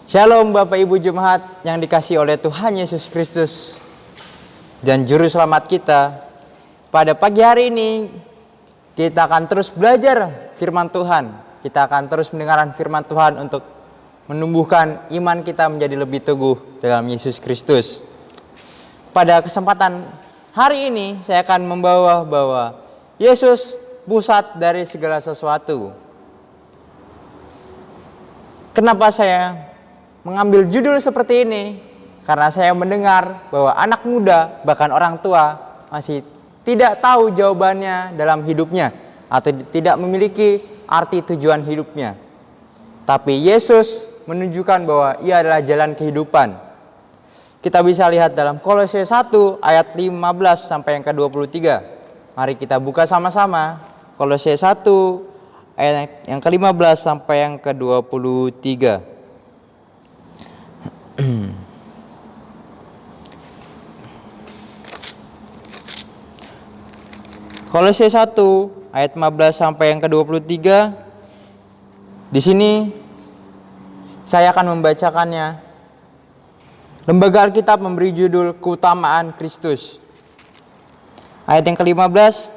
Shalom Bapak Ibu Jemaat yang dikasihi oleh Tuhan Yesus Kristus dan Juru Selamat kita. Pada pagi hari ini kita akan terus belajar firman Tuhan. Kita akan terus mendengarkan firman Tuhan untuk menumbuhkan iman kita menjadi lebih teguh dalam Yesus Kristus. Pada kesempatan hari ini saya akan membawa bahwa Yesus pusat dari segala sesuatu. Kenapa saya mengambil judul seperti ini? Karena saya mendengar bahwa anak muda bahkan orang tua masih tidak tahu jawabannya dalam hidupnya atau tidak memiliki arti tujuan hidupnya. Tapi Yesus menunjukkan bahwa Ia adalah jalan kehidupan. Kita bisa lihat dalam Kolose 1 ayat 15 sampai yang ke-23. Mari kita buka sama-sama Kolose 1 ayat yang ke-15 sampai yang ke-23. Kolose 1 ayat 15 sampai yang ke-23. Di sini saya akan membacakannya. Lembaga Alkitab memberi judul Keutamaan Kristus. Ayat yang ke-15.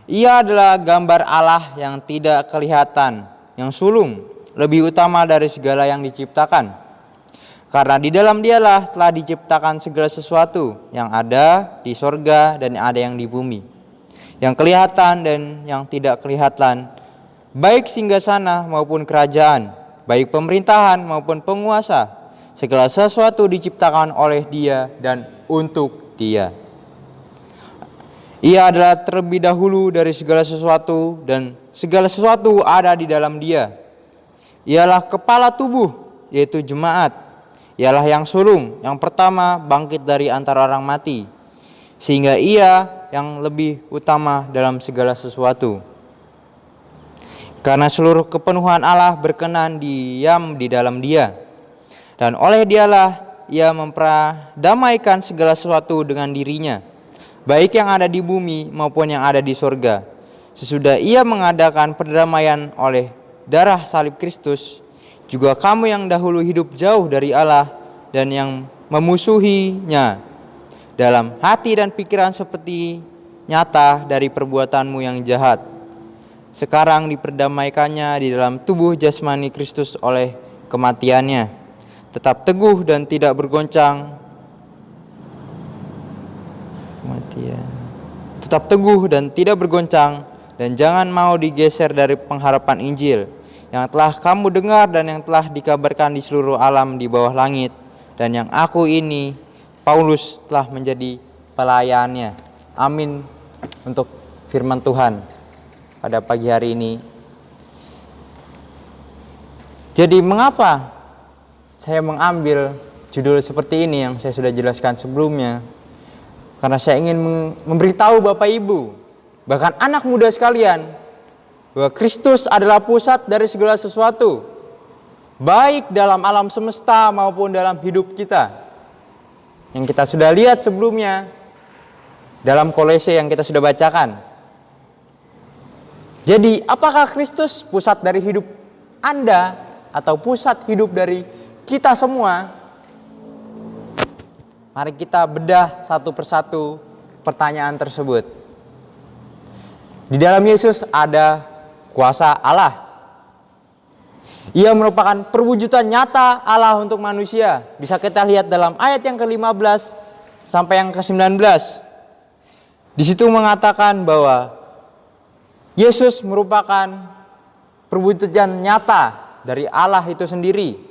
Ia adalah gambar Allah yang tidak kelihatan, yang sulung, lebih utama dari segala yang diciptakan. Karena di dalam Dialah telah diciptakan segala sesuatu yang ada di sorga dan yang ada yang di bumi, yang kelihatan dan yang tidak kelihatan, baik singgasana maupun kerajaan, baik pemerintahan maupun penguasa. Segala sesuatu diciptakan oleh Dia dan untuk Dia. Ia adalah terlebih dahulu dari segala sesuatu dan segala sesuatu ada di dalam Dia. Ialah kepala tubuh, yaitu jemaat. Ialah yang sulung, yang pertama bangkit dari antara orang mati, sehingga Ia yang lebih utama dalam segala sesuatu. Karena seluruh kepenuhan Allah berkenan diam di dalam Dia, dan oleh Dialah Ia memperdamaikan segala sesuatu dengan dirinya, baik yang ada di bumi maupun yang ada di sorga. Sesudah Ia mengadakan perdamaian oleh darah salib Kristus, juga kamu yang dahulu hidup jauh dari Allah dan yang memusuhinya dalam hati dan pikiran seperti nyata dari perbuatanmu yang jahat, sekarang diperdamaikannya di dalam tubuh jasmani Kristus oleh kematiannya. Tetap teguh dan tidak bergoncang. Tetap teguh dan tidak bergoncang, dan jangan mau digeser dari pengharapan Injil yang telah kamu dengar dan yang telah dikabarkan di seluruh alam di bawah langit, dan yang aku ini, Paulus, telah menjadi pelayannya. Amin untuk firman Tuhan pada pagi hari ini. Jadi mengapa saya mengambil judul seperti ini yang saya sudah jelaskan sebelumnya? Karena saya ingin memberitahu Bapak Ibu, bahkan anak muda sekalian, bahwa Kristus adalah pusat dari segala sesuatu, baik dalam alam semesta maupun dalam hidup kita. Yang kita sudah lihat sebelumnya dalam Kolose yang kita sudah bacakan. Jadi, apakah Kristus pusat dari hidup Anda atau pusat hidup dari kita semua? Mari kita bedah satu persatu pertanyaan tersebut. Di dalam Yesus ada kuasa Allah. Ia merupakan perwujudan nyata Allah untuk manusia. Bisa kita lihat dalam ayat yang ke-15 sampai yang ke-19. Di situ mengatakan bahwa Yesus merupakan perwujudan nyata dari Allah itu sendiri.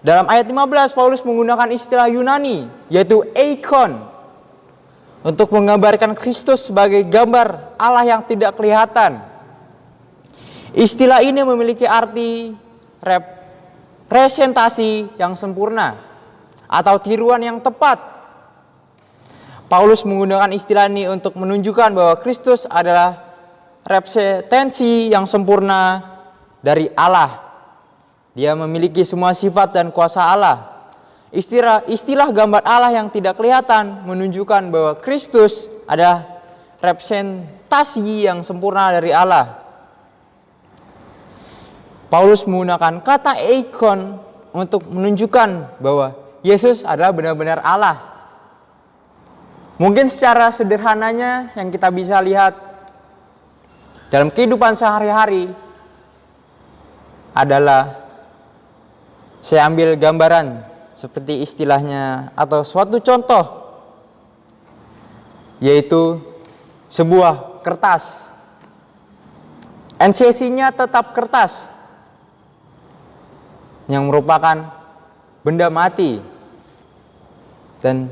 Dalam ayat 15 Paulus menggunakan istilah Yunani, yaitu eikon, untuk menggambarkan Kristus sebagai gambar Allah yang tidak kelihatan. Istilah ini memiliki arti representasi yang sempurna atau tiruan yang tepat. Paulus menggunakan istilah ini untuk menunjukkan bahwa Kristus adalah representasi yang sempurna dari Allah. Dia memiliki semua sifat dan kuasa Allah. Istilah gambar Allah yang tidak kelihatan menunjukkan bahwa Kristus adalah representasi yang sempurna dari Allah. Paulus menggunakan kata eikon untuk menunjukkan bahwa Yesus adalah benar-benar Allah. Mungkin secara sederhananya yang kita bisa lihat dalam kehidupan sehari-hari adalah, saya ambil gambaran seperti istilahnya atau suatu contoh, yaitu sebuah kertas. NCC-nya tetap kertas, yang merupakan benda mati. Dan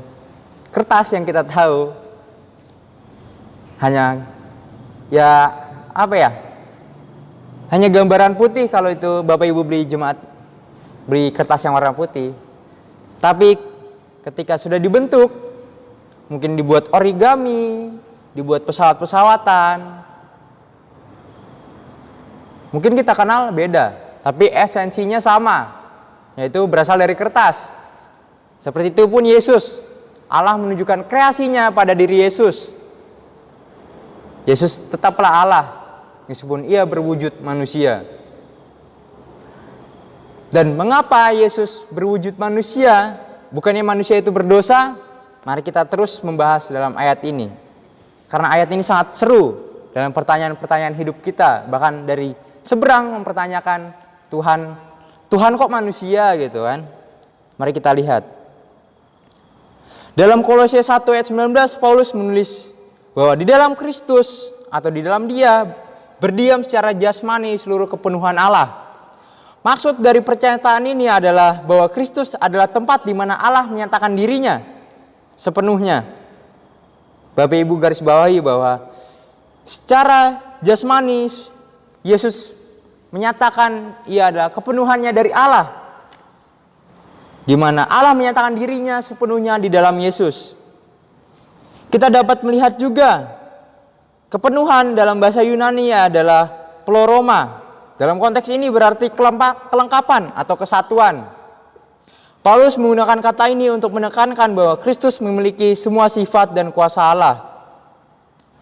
kertas yang kita tahu hanya hanya gambaran putih kalau itu Bapak Ibu beli kertas yang warna putih. Tapi ketika sudah dibentuk, mungkin dibuat origami, dibuat pesawat-pesawatan, mungkin kita kenal beda, tapi esensinya sama, yaitu berasal dari kertas. Seperti itu pun Yesus, Allah menunjukkan kreasinya pada diri Yesus. Yesus tetaplah Allah, meskipun ia berwujud manusia. Dan mengapa Yesus berwujud manusia? Bukannya manusia itu berdosa? Mari kita terus membahas dalam ayat ini. Karena ayat ini sangat seru dalam pertanyaan-pertanyaan hidup kita. Bahkan dari seberang mempertanyakan Tuhan kok manusia gitu kan. Mari kita lihat. Dalam Kolose 1 ayat 19, Paulus menulis bahwa di dalam Kristus atau di dalam Dia berdiam secara jasmani seluruh kepenuhan Allah. Maksud dari pernyataan ini adalah bahwa Kristus adalah tempat di mana Allah menyatakan dirinya sepenuhnya. Bapak Ibu garis bawahi bahwa secara jasmani Yesus menyatakan ia adalah kepenuhannya dari Allah, di mana Allah menyatakan dirinya sepenuhnya di dalam Yesus. Kita dapat melihat juga kepenuhan dalam bahasa Yunani adalah pleroma. Dalam konteks ini berarti kelengkapan atau kesatuan. Paulus menggunakan kata ini untuk menekankan bahwa Kristus memiliki semua sifat dan kuasa Allah.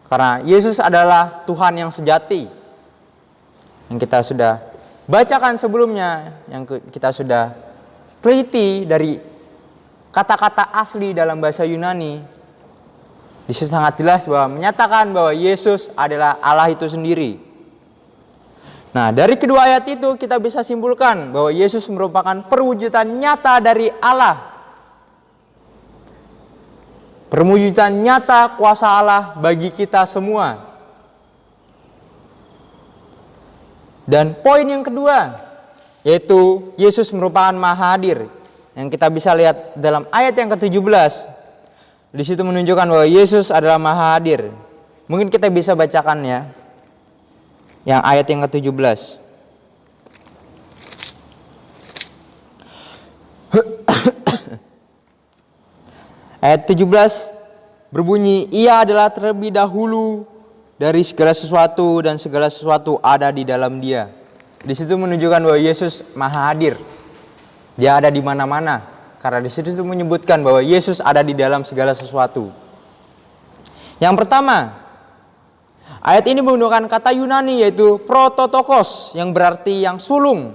Karena Yesus adalah Tuhan yang sejati. Yang kita sudah bacakan sebelumnya, yang kita sudah teliti dari kata-kata asli dalam bahasa Yunani. Di situ sangat jelas bahwa menyatakan bahwa Yesus adalah Allah itu sendiri. Nah, dari kedua ayat itu kita bisa simpulkan bahwa Yesus merupakan perwujudan nyata dari Allah. Perwujudan nyata kuasa Allah bagi kita semua. Dan poin yang kedua, yaitu Yesus merupakan Maha Hadir. Yang kita bisa lihat dalam ayat yang ke-17. Di situ menunjukkan bahwa Yesus adalah Maha Hadir. Mungkin kita bisa bacakan ya. Yang ayat yang ke-17. Ayat 17 berbunyi, ia adalah terlebih dahulu dari segala sesuatu dan segala sesuatu ada di dalam Dia. Di situ menunjukkan bahwa Yesus Maha Hadir. Dia ada di mana-mana. Karena di situ menyebutkan bahwa Yesus ada di dalam segala sesuatu. Yang pertama, ayat ini menggunakan kata Yunani yaitu prototokos yang berarti yang sulung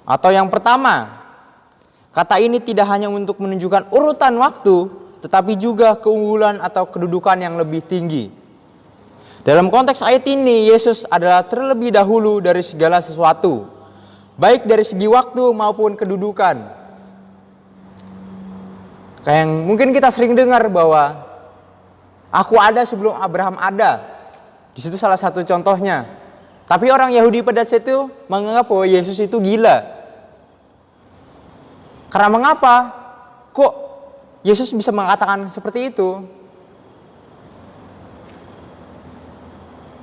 atau yang pertama. Kata ini tidak hanya untuk menunjukkan urutan waktu, tetapi juga keunggulan atau kedudukan yang lebih tinggi. Dalam konteks ayat ini, Yesus adalah terlebih dahulu dari segala sesuatu, baik dari segi waktu maupun kedudukan. Kayak yang mungkin kita sering dengar bahwa aku ada sebelum Abraham ada. Di situ salah satu contohnya. Tapi orang Yahudi pada saat itu menganggap bahwa Yesus itu gila. Karena mengapa? Kok Yesus bisa mengatakan seperti itu?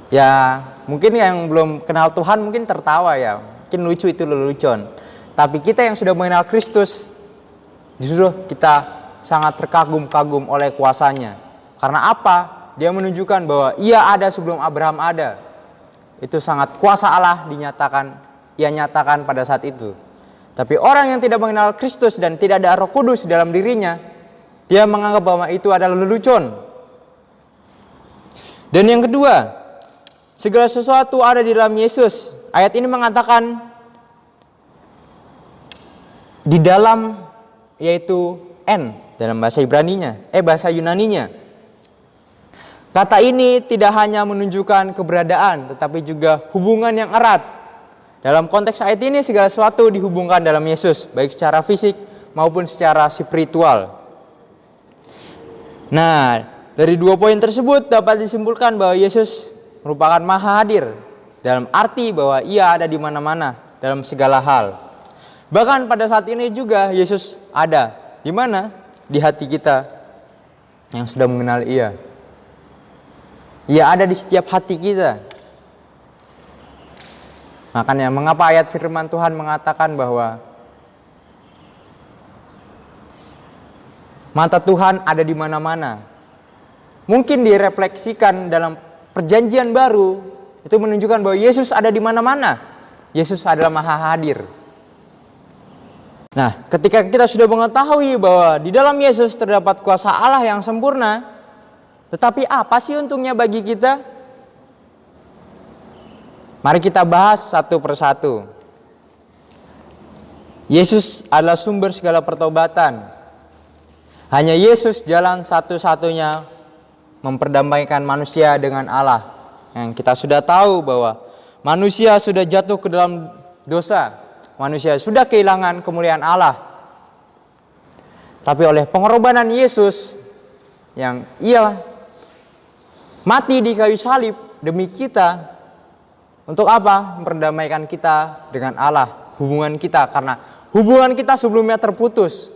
Ya, mungkin yang belum kenal Tuhan mungkin tertawa ya. Mungkin lucu itu lelucon. Tapi kita yang sudah mengenal Kristus, justru kita sangat terkagum-kagum oleh kuasanya. Karena apa? Dia menunjukkan bahwa ia ada sebelum Abraham ada. Itu sangat kuasa Allah ia nyatakan pada saat itu. Tapi orang yang tidak mengenal Kristus dan tidak ada Roh Kudus dalam dirinya, dia menganggap bahwa itu adalah lelucon. Dan yang kedua, segala sesuatu ada di dalam Yesus. Ayat ini mengatakan di dalam, yaitu en dalam bahasa bahasa Yunaninya. Kata ini tidak hanya menunjukkan keberadaan, tetapi juga hubungan yang erat. Dalam konteks ayat ini segala sesuatu dihubungkan dalam Yesus, baik secara fisik maupun secara spiritual. Nah, dari dua poin tersebut dapat disimpulkan bahwa Yesus merupakan maha hadir, dalam arti bahwa ia ada di mana-mana dalam segala hal. Bahkan pada saat ini juga Yesus ada di mana? Di hati kita yang sudah mengenal Ia. Ia ada di setiap hati kita. Makanya mengapa ayat firman Tuhan mengatakan bahwa mata Tuhan ada di mana-mana. Mungkin direfleksikan dalam perjanjian baru, itu menunjukkan bahwa Yesus ada di mana-mana. Yesus adalah maha hadir. Nah, ketika kita sudah mengetahui bahwa di dalam Yesus terdapat kuasa Allah yang sempurna, tetapi apa sih untungnya bagi kita? Mari kita bahas satu persatu. Yesus adalah sumber segala pertobatan. Hanya Yesus jalan satu-satunya memperdamaikan manusia dengan Allah. Yang kita sudah tahu bahwa manusia sudah jatuh ke dalam dosa. Manusia sudah kehilangan kemuliaan Allah. Tapi oleh pengorbanan Yesus yang Ia mati di kayu salib demi kita, untuk apa? Memperdamaikan kita dengan Allah, hubungan kita, karena hubungan kita sebelumnya terputus.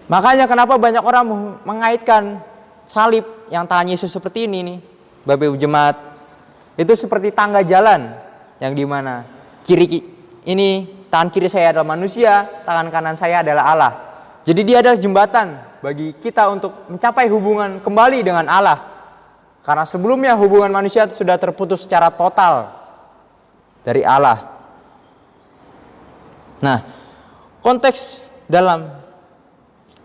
Makanya kenapa banyak orang mengaitkan salib yang tangan Yesus seperti ini nih, Bapak Ibu Jemaat, itu seperti tangga jalan yang dimana tangan kiri saya adalah manusia, tangan kanan saya adalah Allah. Jadi dia adalah jembatan bagi kita untuk mencapai hubungan kembali dengan Allah. Karena sebelumnya hubungan manusia sudah terputus secara total dari Allah. Nah, konteks dalam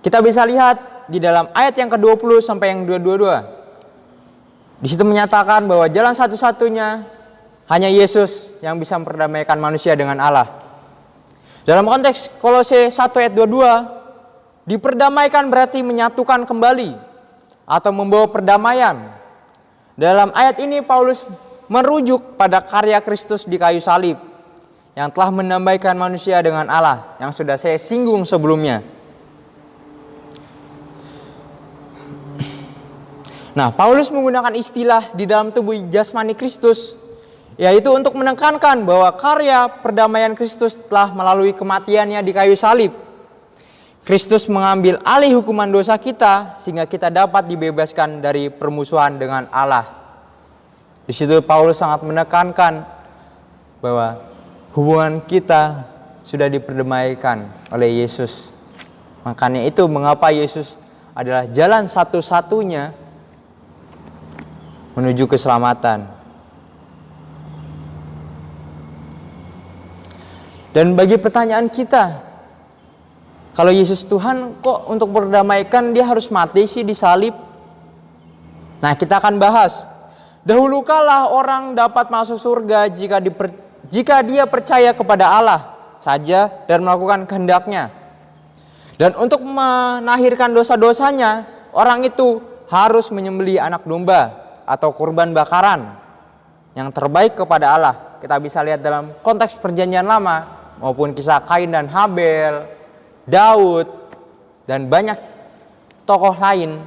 kita bisa lihat di dalam ayat yang ke-20 sampai yang 22. Di situ menyatakan bahwa jalan satu-satunya hanya Yesus yang bisa memperdamaikan manusia dengan Allah. Dalam konteks Kolose 1 ayat 22, diperdamaikan berarti menyatukan kembali atau membawa perdamaian. Dalam ayat ini Paulus merujuk pada karya Kristus di kayu salib yang telah mendamaikan manusia dengan Allah, yang sudah saya singgung sebelumnya. Nah, Paulus menggunakan istilah di dalam tubuh jasmani Kristus, yaitu untuk menekankan bahwa karya perdamaian Kristus telah melalui kematiannya di kayu salib. Kristus mengambil alih hukuman dosa kita sehingga kita dapat dibebaskan dari permusuhan dengan Allah. Di situ Paulus sangat menekankan bahwa hubungan kita sudah diperdamaikan oleh Yesus. Makanya itu mengapa Yesus adalah jalan satu-satunya menuju keselamatan. Dan bagi pertanyaan kita, kalau Yesus Tuhan, kok untuk perdamaikan dia harus mati sih di salib? Nah, kita akan bahas. Dahulu kala orang dapat masuk surga jika dia percaya kepada Allah saja dan melakukan kehendaknya. Dan untuk menahirkan dosa-dosanya, orang itu harus menyembelih anak domba atau kurban bakaran yang terbaik kepada Allah. Kita bisa lihat dalam konteks perjanjian lama maupun kisah Kain dan Habel, Daud, dan banyak tokoh lain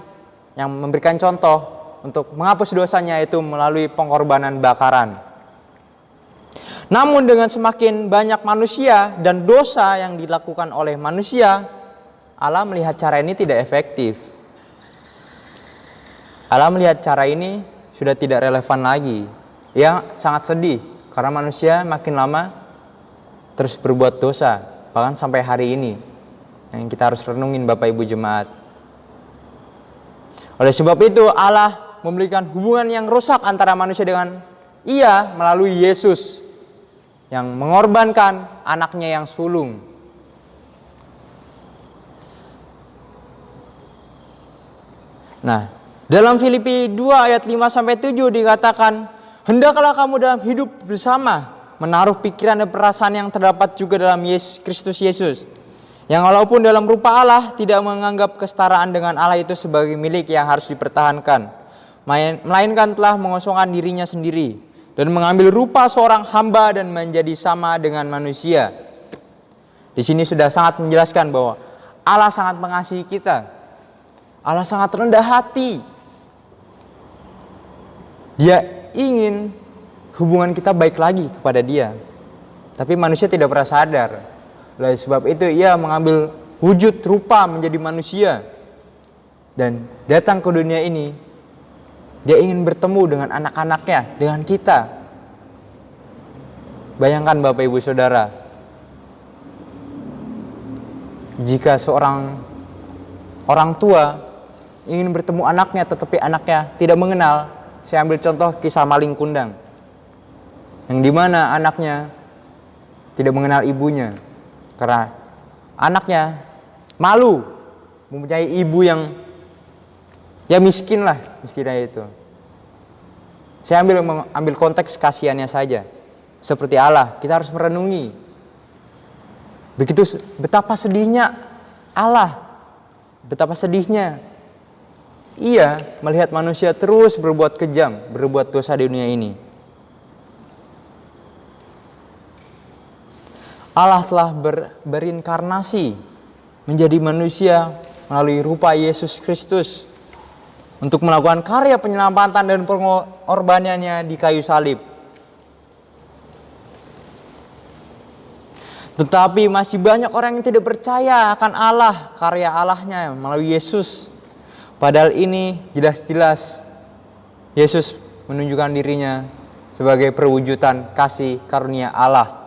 yang memberikan contoh untuk menghapus dosanya, itu melalui pengorbanan bakaran. Namun dengan semakin banyak manusia dan dosa yang dilakukan oleh manusia, Allah melihat cara ini tidak efektif. Allah melihat cara ini sudah tidak relevan lagi. Ia sangat sedih karena manusia makin lama terus berbuat dosa, bahkan sampai hari ini yang kita harus renungin Bapak Ibu Jemaat. Oleh sebab itu Allah memberikan hubungan yang rusak antara manusia dengan Ia melalui Yesus yang mengorbankan anaknya yang sulung. Nah, dalam Filipi 2 ayat 5-7 dikatakan, hendaklah kamu dalam hidup bersama menaruh pikiran dan perasaan yang terdapat juga dalam Kristus Yesus, yang walaupun dalam rupa Allah tidak menganggap kesetaraan dengan Allah itu sebagai milik yang harus dipertahankan, melainkan telah mengosongkan dirinya sendiri dan mengambil rupa seorang hamba dan menjadi sama dengan manusia. Di sini sudah sangat menjelaskan bahwa Allah sangat mengasihi kita. Allah sangat rendah hati. Dia ingin hubungan kita baik lagi kepada Dia. Tapi manusia tidak pernah sadar. Oleh sebab itu ia mengambil wujud rupa menjadi manusia dan datang ke dunia ini. Dia ingin bertemu dengan anak-anaknya, dengan kita. Bayangkan Bapak Ibu Saudara, jika seorang orang tua ingin bertemu anaknya tetapi anaknya tidak mengenal. Saya ambil contoh kisah maling kundang, yang dimana anaknya tidak mengenal ibunya karena anaknya malu mempunyai ibu yang ya miskin lah istilahnya itu. Saya ambil konteks kasihannya saja. Seperti Allah, kita harus merenungi begitu betapa sedihnya Allah, betapa sedihnya Ia melihat manusia terus berbuat kejam, berbuat dosa di dunia ini. Allah telah berinkarnasi menjadi manusia melalui rupa Yesus Kristus untuk melakukan karya penyelamatan dan pengorbanannya di kayu salib. Tetapi masih banyak orang yang tidak percaya akan Allah, karya Allahnya melalui Yesus. Padahal ini jelas-jelas Yesus menunjukkan dirinya sebagai perwujudan kasih karunia Allah.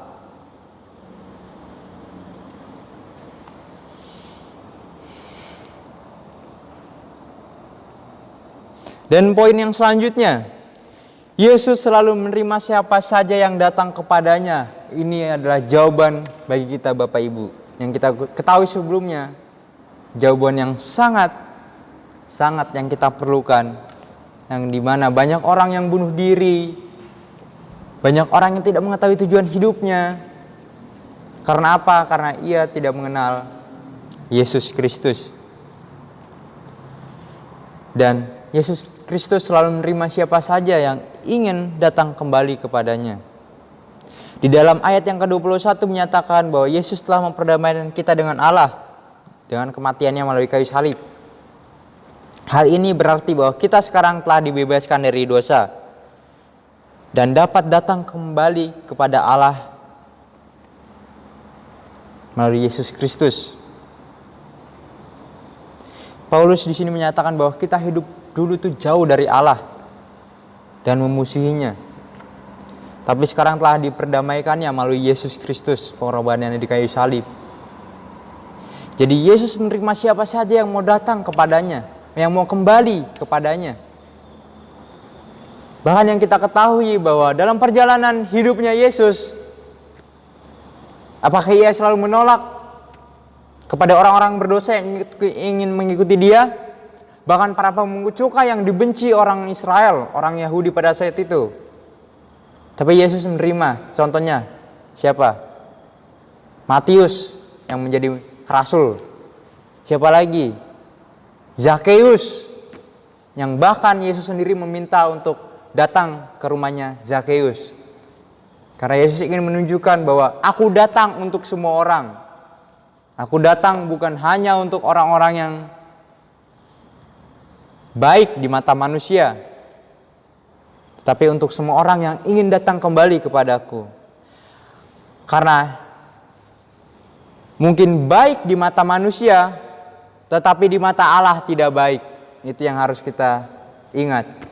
Dan poin yang selanjutnya, Yesus selalu menerima siapa saja yang datang kepadanya. Ini adalah jawaban bagi kita Bapak Ibu, yang kita ketahui sebelumnya. Jawaban yang sangat yang kita perlukan. Yang dimana banyak orang yang bunuh diri, banyak orang yang tidak mengetahui tujuan hidupnya. Karena apa? Karena ia tidak mengenal Yesus Kristus. Dan Yesus Kristus selalu menerima siapa saja yang ingin datang kembali kepadanya. Di dalam ayat yang ke-21 menyatakan bahwa Yesus telah memperdamaikan kita dengan Allah dengan kematiannya melalui kayu salib. Hal ini berarti bahwa kita sekarang telah dibebaskan dari dosa dan dapat datang kembali kepada Allah melalui Yesus Kristus. Paulus di sini menyatakan bahwa kita hidup dulu itu jauh dari Allah dan memusuhinya. Tapi sekarang telah diperdamaikannya melalui Yesus Kristus, pengorbanannya di kayu salib. Jadi Yesus menerima siapa saja yang mau datang kepadanya, yang mau kembali kepadanya. Bahkan yang kita ketahui bahwa dalam perjalanan hidupnya Yesus, apakah ia selalu menolak kepada orang-orang berdosa yang ingin mengikuti dia? Bahkan para pemungut cukai yang dibenci orang Israel, orang Yahudi pada saat itu. Tapi Yesus menerima, contohnya siapa? Matius yang menjadi rasul. Siapa lagi? Zakeus, yang bahkan Yesus sendiri meminta untuk datang ke rumahnya Zakeus. Karena Yesus ingin menunjukkan bahwa aku datang untuk semua orang. Aku datang bukan hanya untuk orang-orang yang baik di mata manusia, tetapi untuk semua orang yang ingin datang kembali kepadaku. Karena mungkin baik di mata manusia, tetapi di mata Allah tidak baik. Itu yang harus kita ingat.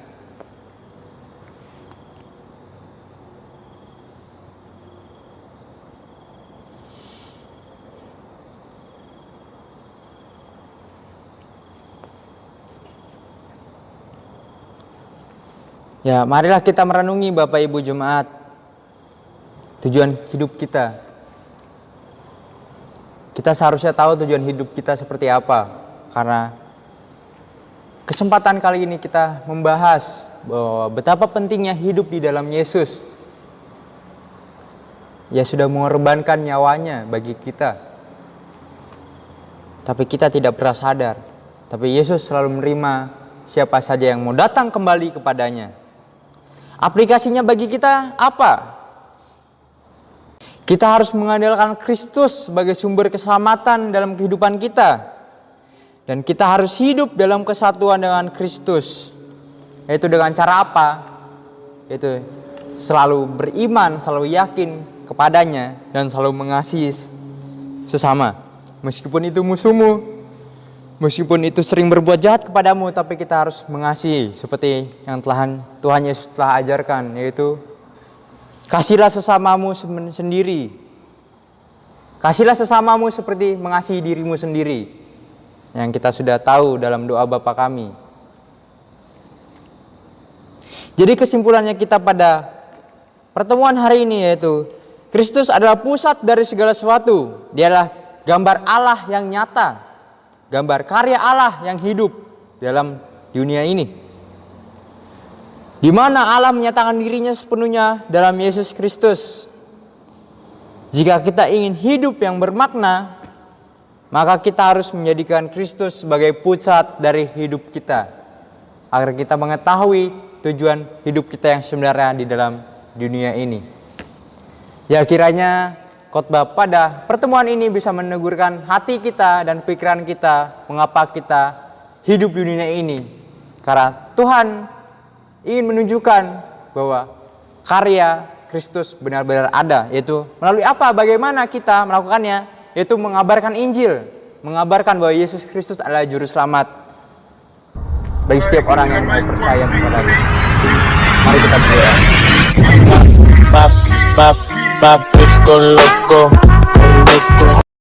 Ya, marilah kita merenungi Bapak Ibu Jemaat, tujuan hidup kita. Kita seharusnya tahu tujuan hidup kita seperti apa. Karena kesempatan kali ini kita membahas bahwa betapa pentingnya hidup di dalam Yesus. Ia sudah mengorbankan nyawanya bagi kita. Tapi kita tidak pernah sadar. Tapi Yesus selalu menerima siapa saja yang mau datang kembali kepadanya. Aplikasinya bagi kita apa? Kita harus mengandalkan Kristus sebagai sumber keselamatan dalam kehidupan kita. Dan kita harus hidup dalam kesatuan dengan Kristus. Yaitu dengan cara apa? Yaitu selalu beriman, selalu yakin kepadanya, dan selalu mengasihi sesama. Meskipun itu musuhmu, meskipun itu sering berbuat jahat kepadamu, tapi kita harus mengasihi. Seperti yang Tuhan Yesus telah ajarkan, yaitu kasihlah sesamamu sendiri. Kasihlah sesamamu seperti mengasihi dirimu sendiri. Yang kita sudah tahu dalam doa Bapa kami. Jadi kesimpulannya kita pada pertemuan hari ini yaitu Kristus adalah pusat dari segala sesuatu. Dia adalah gambar Allah yang nyata. Gambar karya Allah yang hidup dalam dunia ini. Di mana Allah menyatakan dirinya sepenuhnya dalam Yesus Kristus. Jika kita ingin hidup yang bermakna, maka kita harus menjadikan Kristus sebagai pusat dari hidup kita. Agar kita mengetahui tujuan hidup kita yang sebenarnya di dalam dunia ini. Ya kiranya khotbah pada pertemuan ini bisa menegurkan hati kita dan pikiran kita mengapa kita hidup di dunia ini. Karena Tuhan ingin menunjukkan bahwa karya Kristus benar-benar ada, yaitu melalui apa, bagaimana kita melakukannya, yaitu mengabarkan Injil, mengabarkan bahwa Yesus Kristus adalah juru selamat bagi setiap orang yang mau percaya kepadanya. Mari kita berdoa. Papis con loco.